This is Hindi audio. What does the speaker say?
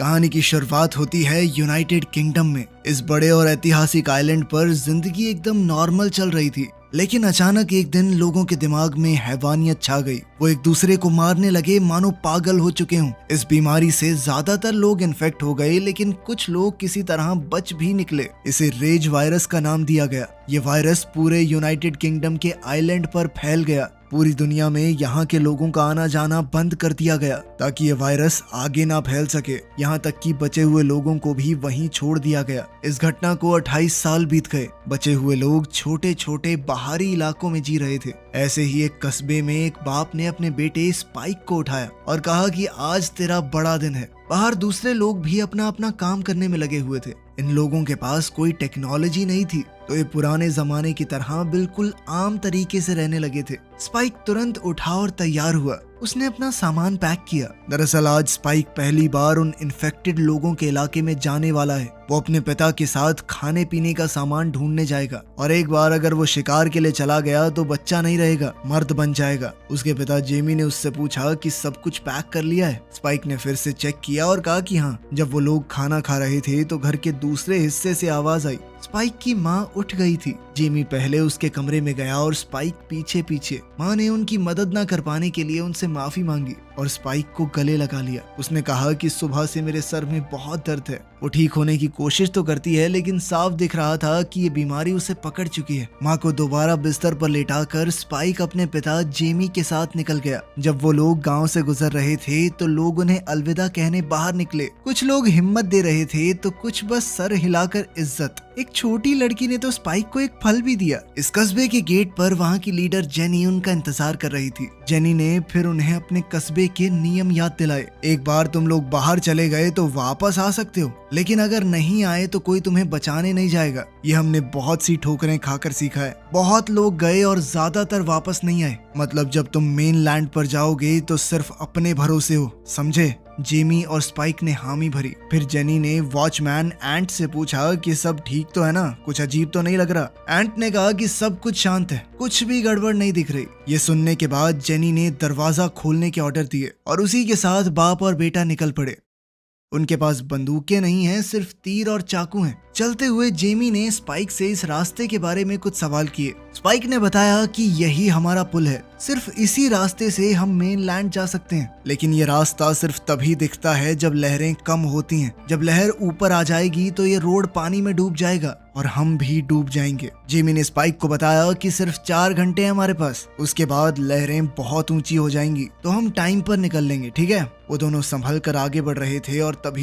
कहानी की शुरुआत होती है यूनाइटेड किंगडम में। इस बड़े और ऐतिहासिक आइलैंड पर जिंदगी एकदम नॉर्मल चल रही थी, लेकिन अचानक एक दिन लोगों के दिमाग में हैवानियत छा गई। वो एक दूसरे को मारने लगे मानो पागल हो चुके हों। इस बीमारी से ज्यादातर लोग इन्फेक्ट हो गए, लेकिन कुछ लोग किसी तरह बच भी निकले। इसे रेज वायरस का नाम दिया गया। ये वायरस पूरे यूनाइटेड किंगडम के आइलैंड पर फैल गया। पूरी दुनिया में यहाँ के लोगों का आना जाना बंद कर दिया गया ताकि ये वायरस आगे ना फैल सके। यहाँ तक कि बचे हुए लोगों को भी वहीं छोड़ दिया गया। इस घटना को 28 साल बीत गए। बचे हुए लोग छोटे छोटे बाहरी इलाकों में जी रहे थे। ऐसे ही एक कस्बे में एक बाप ने अपने बेटे स्पाइक को उठाया और कहा कि आज तेरा बड़ा दिन है। बाहर दूसरे लोग भी अपना अपना काम करने में लगे हुए थे। इन लोगों के पास कोई टेक्नोलॉजी नहीं थी, तो ये पुराने जमाने की तरह बिल्कुल आम तरीके से रहने लगे थे। स्पाइक तुरंत उठा और तैयार हुआ। उसने अपना सामान पैक किया। दरअसल आज स्पाइक पहली बार उन इन्फेक्टेड लोगों के इलाके में जाने वाला है। वो अपने पिता के साथ खाने पीने का सामान ढूंढने जाएगा, और एक बार अगर वो शिकार के लिए चला गया तो बच्चा नहीं रहेगा, मर्द बन जाएगा। उसके पिता जेमी ने उससे पूछा कि सब कुछ पैक कर लिया है। स्पाइक ने फिर से चेक किया और कहा कि हाँ। जब वो लोग खाना खा रहे थे तो घर के दूसरे हिस्से से आवाज आई। स्पाइक की माँ उठ गई थी। जेमी पहले उसके कमरे में गया और स्पाइक पीछे पीछे। माँ ने उनकी मदद न कर पाने के लिए उनसे माफी मांगी और स्पाइक को गले लगा लिया। उसने कहा कि सुबह से मेरे सर में बहुत दर्द है। वो ठीक होने की कोशिश तो करती है, लेकिन साफ दिख रहा था कि ये बीमारी उसे पकड़ चुकी है। माँ को दोबारा बिस्तर पर लेटाकर स्पाइक अपने पिता जेमी के साथ निकल गया। जब वो लोग गांव से गुजर रहे थे तो लोग उन्हें अलविदा कहने बाहर निकले। कुछ लोग हिम्मत दे रहे थे तो कुछ बस सर हिलाकर इज्जत। एक छोटी लड़की ने तो स्पाइक को एक फल भी दिया। इस कस्बे के गेट पर वहाँ की लीडर जेनी उनका इंतजार कर रही थी। जेनी ने फिर उन्हें अपने कस्बे के नियम याद दिलाए। एक बार तुम लोग बाहर चले गए तो वापस आ सकते हो, लेकिन अगर नहीं आए तो कोई तुम्हें बचाने नहीं जाएगा। ये हमने बहुत सी ठोकरें खाकर सीखा है। बहुत लोग गए और ज्यादातर वापस नहीं आए। मतलब जब तुम मेन लैंड पर जाओगे तो सिर्फ अपने भरोसे हो, समझे? जेमी और स्पाइक ने हामी भरी। फिर जेनी ने वॉचमैन एंट से पूछा कि सब ठीक तो है ना, कुछ अजीब तो नहीं लग रहा। एंट ने कहा कि सब कुछ शांत है, कुछ भी गड़बड़ नहीं दिख रही। ये सुनने के बाद जेनी ने दरवाजा खोलने के ऑर्डर दिए और उसी के साथ बाप और बेटा निकल पड़े। उनके पास बंदूकें नहीं हैं, सिर्फ तीर और चाकू हैं। चलते हुए जेमी ने स्पाइक से इस रास्ते के बारे में कुछ सवाल किए। स्पाइक ने बताया कि यही हमारा पुल है, सिर्फ इसी रास्ते से हम मेन लैंड जा सकते हैं। लेकिन ये रास्ता सिर्फ तभी दिखता है जब लहरें कम होती हैं। जब लहर ऊपर आ जाएगी तो ये रोड पानी में डूब जाएगा और हम भी डूब जाएंगे। जेमी ने स्पाइक को बताया कि सिर्फ 4 घंटे हैं हमारे पास, उसके बाद लहरें बहुत ऊंची हो जाएंगी, तो हम टाइम पर निकल लेंगे, ठीक है? वो दोनों संभल कर आगे बढ़ रहे थे और तभी